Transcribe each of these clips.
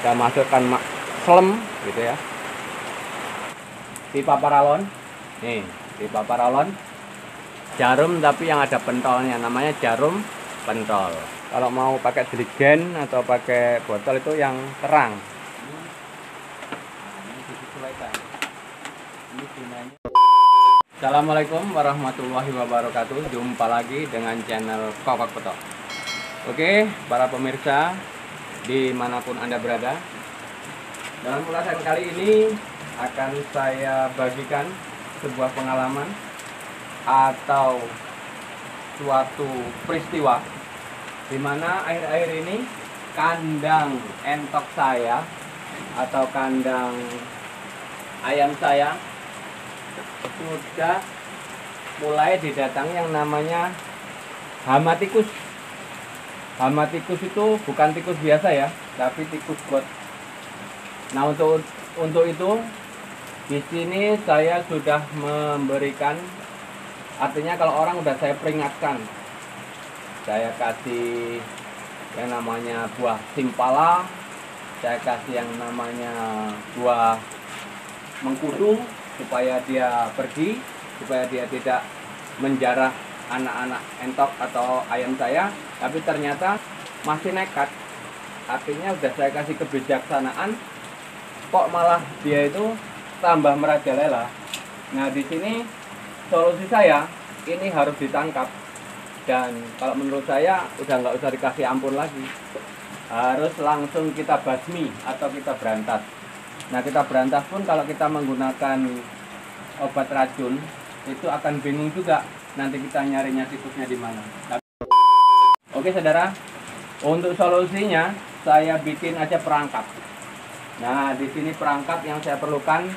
Kita masukkan slem gitu ya. Pipa paralon. Nih, pipa paralon. Jarum tapi yang ada pentolnya, namanya jarum pentol. Kalau mau pakai jerigen atau pakai botol itu yang terang. Ini disesuaikan. Ini gunanya. Assalamualaikum warahmatullahi wabarakatuh. Jumpa lagi dengan channel Kokok Petok. Oke, para pemirsa dimanapun Anda berada, dalam ulasan kali ini akan saya bagikan sebuah pengalaman atau suatu peristiwa di mana akhir-akhir ini kandang entok saya atau kandang ayam saya sudah mulai didatangi yang namanya hama tikus. Hama tikus itu bukan tikus biasa ya, tapi tikus got. Nah, untuk itu di sini saya sudah memberikan, artinya kalau orang udah saya peringatkan, saya kasih yang namanya buah simpala, saya kasih yang namanya buah mengkudu supaya dia pergi, supaya dia tidak menjarah anak-anak entok atau ayam saya, tapi ternyata masih nekat. Artinya udah saya kasih kebijaksanaan, kok malah dia itu tambah merajalela. Nah, di sini solusi saya, ini harus ditangkap. Dan kalau menurut saya udah nggak usah dikasih ampun lagi, harus langsung kita basmi atau kita berantas. Nah, kita berantas pun kalau kita menggunakan obat racun itu akan bingung juga nanti kita nyarinya tikusnya di mana. Oke saudara, untuk solusinya saya bikin aja perangkap. Nah, di sini perangkap yang saya perlukan,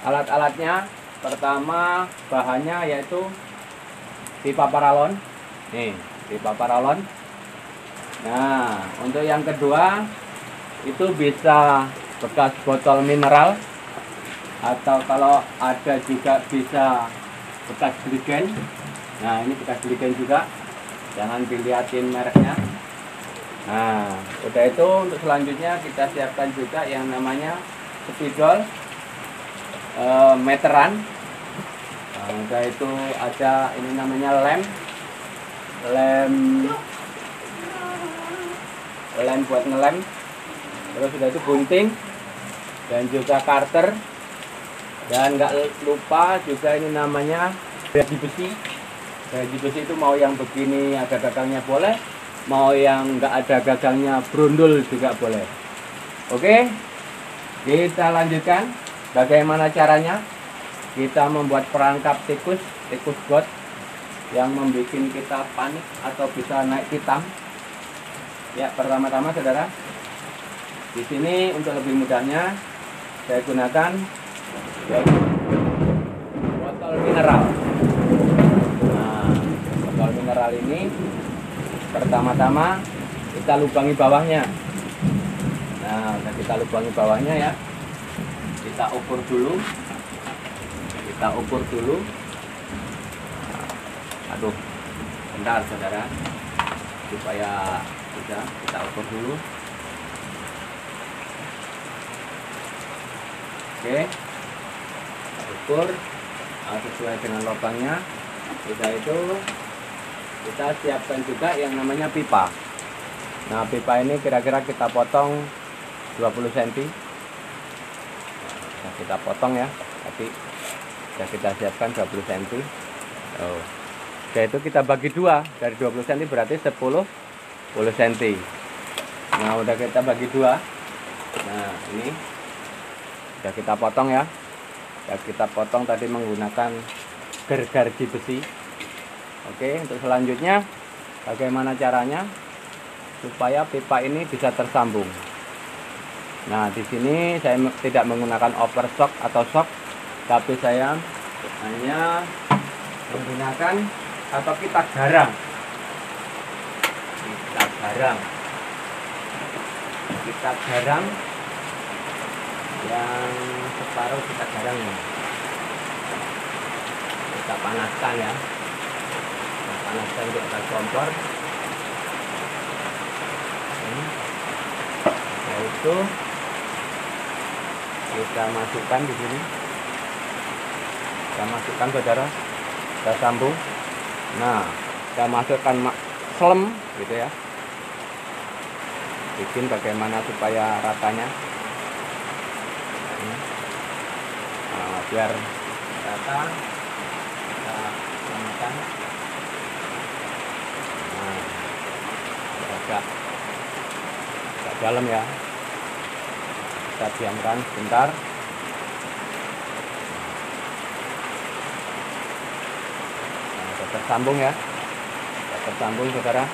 alat-alatnya pertama bahannya yaitu pipa paralon. Nih, pipa paralon. Nah, untuk yang kedua itu bisa bekas botol mineral, atau kalau ada juga bisa bekas jerigen. Nah, ini bekas jerigen juga, jangan dilihatin mereknya. Nah, udah itu untuk selanjutnya kita siapkan juga yang namanya spidol meteran. Nah, udah itu ada ini namanya lem buat ngelem. Terus udah itu gunting dan juga karter, dan nggak lupa juga ini namanya gergaji besi. Gergaji besi itu mau yang begini ada gagangnya boleh, mau yang nggak ada gagangnya brundul juga boleh. Oke, kita lanjutkan bagaimana caranya kita membuat perangkap tikus got yang membuat kita panik atau bisa naik hitam. Ya, pertama-tama saudara, di sini untuk lebih mudahnya saya gunakan botol mineral. Nah, botol mineral ini pertama-tama kita lubangi bawahnya. Nah, udah kita lubangi bawahnya ya. Kita ukur dulu. Aduh, bentar saudara, supaya bisa kita ukur dulu. Oke, kita ukur sesuai dengan lubangnya. Sudah itu kita siapkan juga yang namanya pipa. Nah, pipa ini kira-kira kita potong 20 cm. Nah, kita potong ya, tapi sudah kita siapkan 20 cm. Oh. Oke, itu kita bagi dua, dari 20 cm berarti 10 cm. Nah, udah kita bagi dua. Nah, ini sudah kita potong ya. Ya, kita potong tadi menggunakan gergaji besi. Oke, untuk selanjutnya bagaimana caranya supaya pipa ini bisa tersambung. Nah, di sini saya tidak menggunakan overstock atau shock, tapi saya hanya menggunakan atau kita garang. Kita garang yang separuh, kita garang ya. Kita panaskan ya. Kita panaskan di atas kompor. Yaitu kita masukkan di sini. Kita masukkan, saudara, kita sambung. Nah, kita masukkan selem gitu ya, bikin bagaimana supaya ratanya. Nah, biar rata kita samakan. Nah, agak dalam ya, kita diamkan sebentar. Nah, tersambung ya, tersambung, saudara.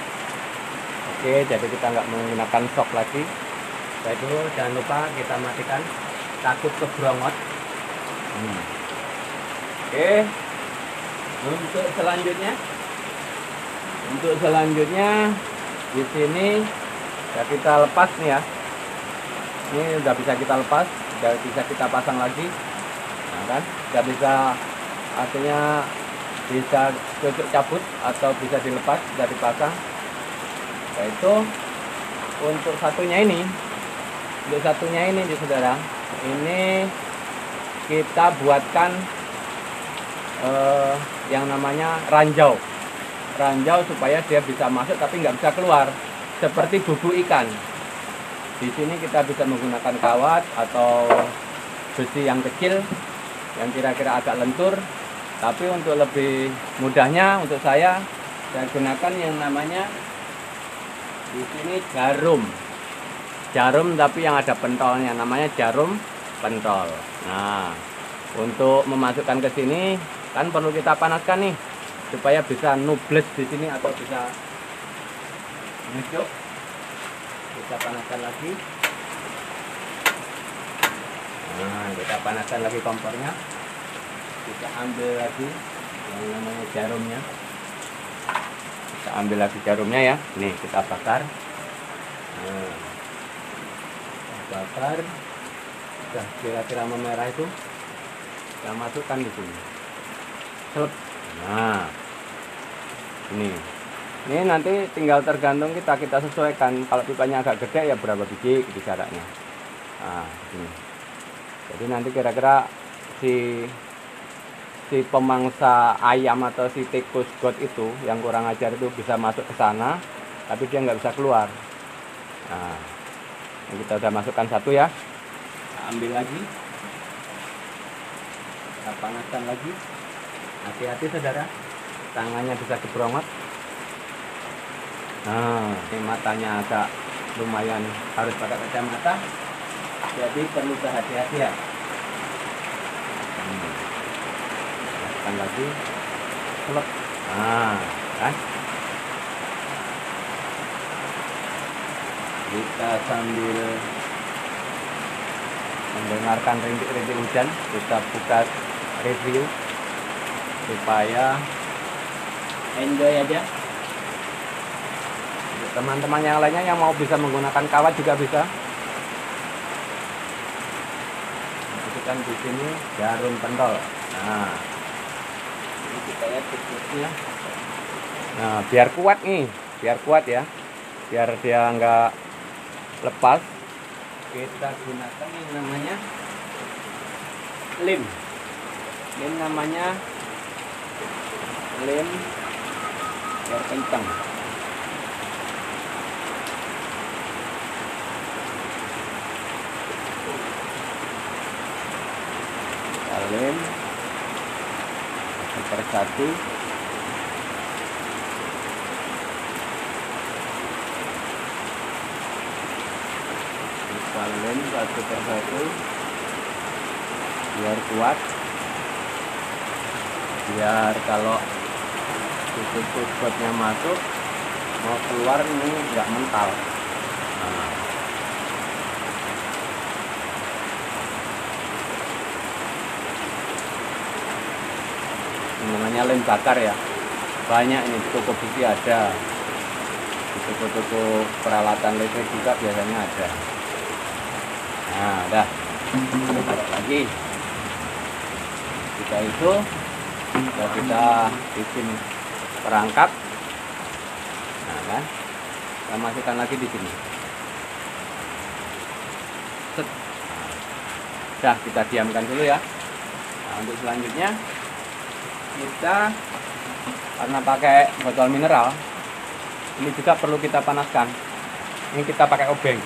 Oke, jadi kita nggak menggunakan sok lagi. Setelah itu jangan lupa kita matikan, takut kebrongot. Oke, untuk selanjutnya di sini ya kita lepas nih ya. Ini udah bisa kita lepas, udah bisa kita pasang lagi. Nah kan, udah bisa, artinya bisa cocok cabut atau bisa dilepas, bisa dipasang. Yaitu untuk satunya ini nih, saudara, ini kita buatkan yang namanya ranjau supaya dia bisa masuk tapi nggak bisa keluar, seperti bubu ikan. Di sini kita bisa menggunakan kawat atau besi yang kecil yang kira-kira agak lentur, tapi untuk lebih mudahnya untuk saya gunakan yang namanya di sini jarum tapi yang ada pentolnya, namanya jarum pentol. Nah, untuk memasukkan ke sini kan perlu kita panaskan nih supaya bisa nubles di sini atau bisa ngejok. Kita panaskan lagi. Nah, kita panaskan lagi kompornya. Kita ambil lagi yang namanya jarumnya. Kita ambil lagi jarumnya ya. Nih, kita bakar. Nah, kita bakar. Sudah kira-kira memerah itu, kita masukkan di sini. Selep. Nah, ini nanti tinggal tergantung kita sesuaikan. Kalau pipanya agak gede ya berapa biji gitu jaraknya. Nah, ini. Jadi nanti kira-kira si pemangsa ayam atau si tikus got itu yang kurang ajar itu bisa masuk ke sana, tapi dia nggak bisa keluar. Nah, ini kita udah masukkan satu ya. Kita ambil lagi. Kita panaskan lagi. Hati-hati, saudara, tangannya bisa kebrongot. Nah, ini matanya agak lumayan, harus pakai kacamata, jadi perlu berhati-hati ya. Masukkan lagi, selep. Nah, kan? Kita sambil mendengarkan rintik-rintik hujan, kita buka review supaya enjoy aja. Teman-teman yang lainnya yang mau bisa menggunakan kawat juga bisa. Masukkan di sini jarum pentol. Nah, ini kita lihat tikusnya. Nah, biar kuat nih, biar kuat ya, biar dia nggak lepas. Kita gunakan yang namanya lem. Ini namanya lem biar kencang. Lem satu persatu. Kita lem satu persatu biar kuat, biar kalau tikus kotnya masuk mau keluar ini nggak mental. Nah, namanya lem bakar ya, banyak ini, toko besi ada, di toko-toko peralatan listrik juga biasanya ada. Nah, udah taruh lagi. Kita itu sudah kita bikin perangkap. Nah kan, kita masukkan lagi di sini. Set. Dah, kita diamkan dulu ya. Nah, untuk selanjutnya kita, karena pakai botol mineral, ini juga perlu kita panaskan. Ini kita pakai obeng.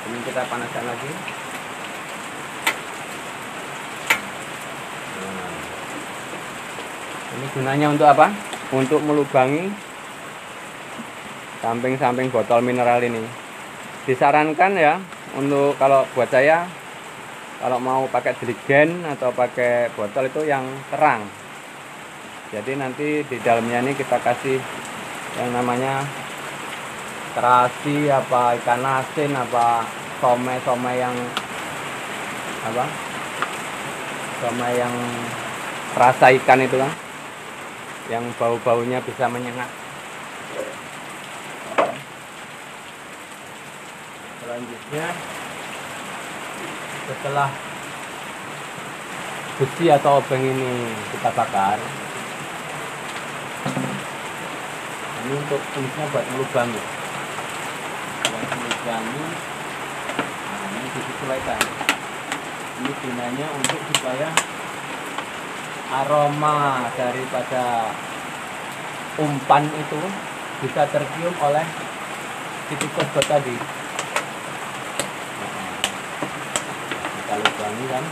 Ini kita panaskan lagi. Nah, ini gunanya untuk apa? Untuk melubangi samping-samping botol mineral ini. Disarankan ya, untuk kalau buat saya, kalau mau pakai jerigen atau pakai botol itu yang terang. Jadi nanti di dalamnya ini kita kasih yang namanya terasi, apa ikan asin, apa somai yang apa, somai yang rasa ikan itu kan, yang bau-baunya bisa menyengat. Selanjutnya, setelah besi atau obeng ini kita bakar, ini untuk fungsinya buat melubangi. Nah, ini disesuaikan. Ini gunanya untuk supaya aroma daripada umpan itu bisa tercium oleh si tikus got tadi. Kita lubangi kan,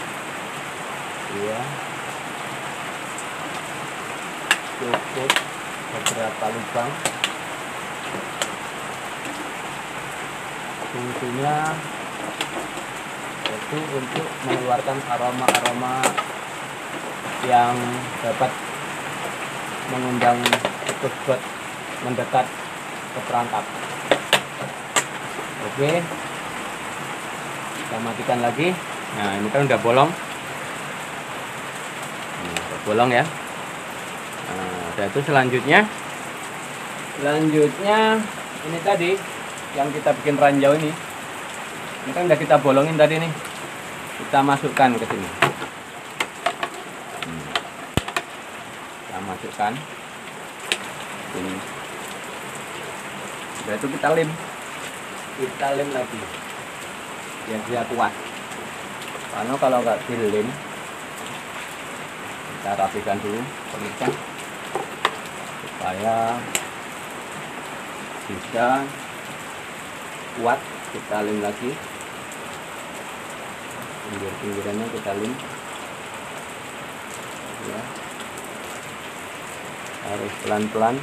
iya, cukup beberapa lubang. Fungsinya itu untuk mengeluarkan aroma-aroma yang dapat mengundang tikus got mendekat ke perangkap. Oke, kita matikan lagi. Nah, ini kan udah bolong. Udah bolong ya. Nah, itu selanjutnya ini tadi yang kita bikin ranjau ini kan udah kita bolongin tadi nih, kita masukkan ke sini. Kita masukkan ini. Udah itu kita lem lagi biar dia kuat. Karena kalau nggak dilem, kita rapikan dulu pemirsa supaya bisa kuat. Kita lem lagi, pinggir-pinggirannya kita lem ya, harus pelan-pelan.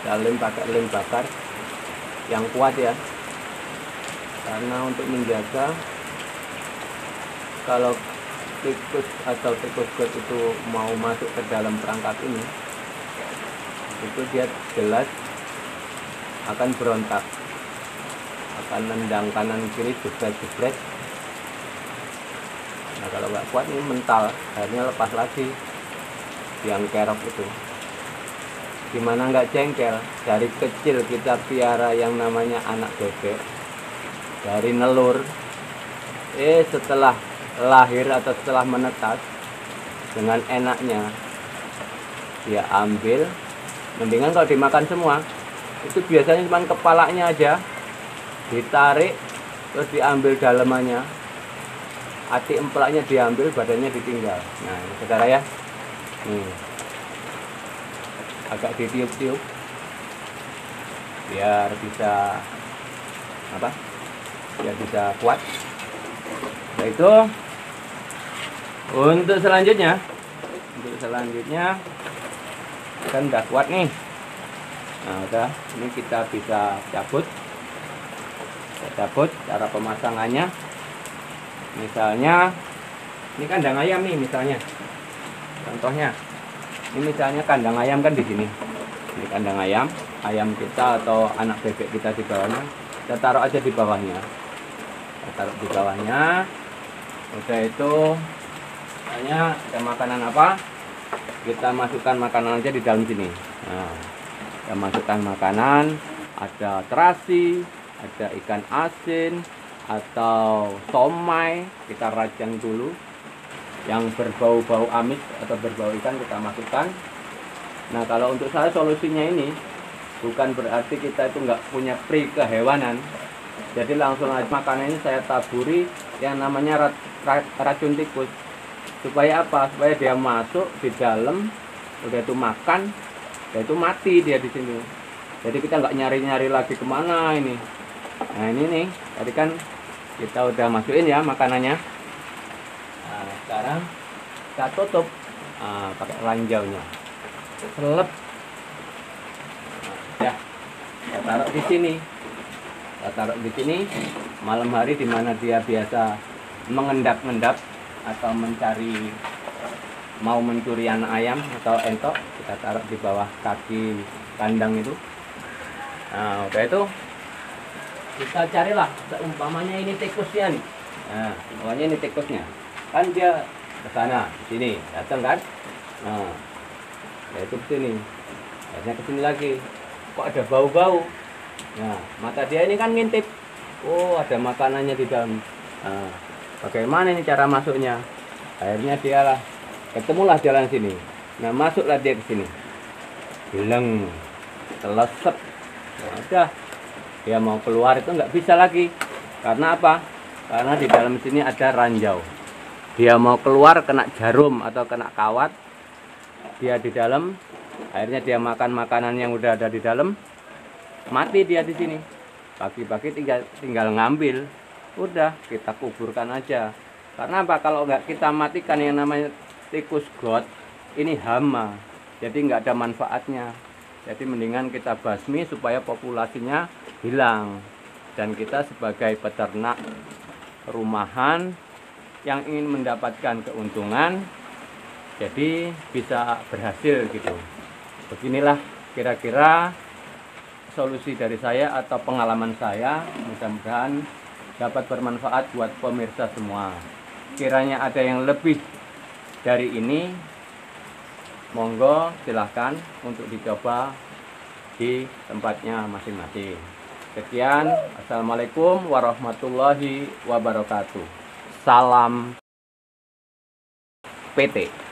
Kita lem pakai lem bakar yang kuat ya, karena untuk menjaga kalau tikus atau tikus got itu mau masuk ke dalam perangkap ini, itu dia jelas akan berontak, akan nendang kanan kiri, jebret. Nah, kalau nggak kuat ini mental, akhirnya lepas lagi yang kerok itu. Gimana nggak jengkel? Dari kecil kita piara yang namanya anak bebek, dari nelur, setelah lahir atau setelah menetas, dengan enaknya dia ambil. Mendingan kalau dimakan semua, itu biasanya cuma kepalanya aja ditarik, terus diambil dalamannya, hati empelaknya diambil, badannya ditinggal. Nah, saudara ya, agak ditiup-tiup biar bisa apa? Biar bisa kuat. Nah, itu untuk selanjutnya kan udah kuat nih. Nah, udah, ini kita bisa cabut. Cara pemasangannya, misalnya ini kandang ayam nih, misalnya contohnya. Ini misalnya kandang ayam kan di sini. Ini kandang ayam kita atau anak bebek kita di bawahnya. Kita taruh aja di bawahnya. Udah itu, misalnya ada makanan apa, kita masukkan makanan aja di dalam sini. Nah, kita masukkan makanan, ada terasi, ada ikan asin, atau somai kita rajang dulu. Yang berbau-bau amis atau berbau ikan kita masukkan. Nah, kalau untuk saya solusinya ini bukan berarti kita itu nggak punya pri kehewanan. Jadi langsung aja makanan ini saya taburi yang namanya racun tikus. Supaya apa? Supaya dia masuk di dalam, udah itu makan, udah itu mati dia di sini. Jadi kita nggak nyari-nyari lagi kemana ini. Nah ini nih, tadi kan kita udah masukin ya makanannya. Nah, sekarang kita tutup pakai ranjaunya. Selep. Nah, ya, kita taruh di sini. Kita taruh di sini malam hari di mana dia biasa mengendap-endap atau mencari mau mencuri anak ayam atau entok, kita taruh di bawah kaki kandang itu. Nah, udah itu kita carilah umpamanya ini tikusnya nih. Nah, umpamanya ini tikusnya. Kan dia ke sana, di sini, datang kan? Nah, ya itu ke sini. Akhirnya ke sini lagi. Kok ada bau-bau? Nah, mata dia ini kan ngintip. Oh, ada makanannya di dalam. Nah, bagaimana ini cara masuknya? Akhirnya dialah ketemulah jalan sini. Nah, masuklah dia ke sini. Bilang telesep. Nah, udah. Dia mau keluar itu nggak bisa lagi. Karena apa? Karena di dalam sini ada ranjau. Dia mau keluar kena jarum atau kena kawat, dia di dalam, akhirnya dia makan makanan yang udah ada di dalam, mati dia di sini. Pagi-pagi tinggal ngambil, udah kita kuburkan aja. Karena apa? Kalau nggak kita matikan yang namanya tikus got, ini hama, jadi nggak ada manfaatnya. Jadi mendingan kita basmi supaya populasinya hilang. Dan kita sebagai peternak rumahan yang ingin mendapatkan keuntungan, jadi bisa berhasil gitu. Beginilah kira-kira solusi dari saya atau pengalaman saya. Mudah-mudahan dapat bermanfaat buat pemirsa semua. Kiranya ada yang lebih dari ini, monggo silahkan untuk dicoba di tempatnya masing-masing. Sekian, assalamualaikum warahmatullahi wabarakatuh. Salam PT.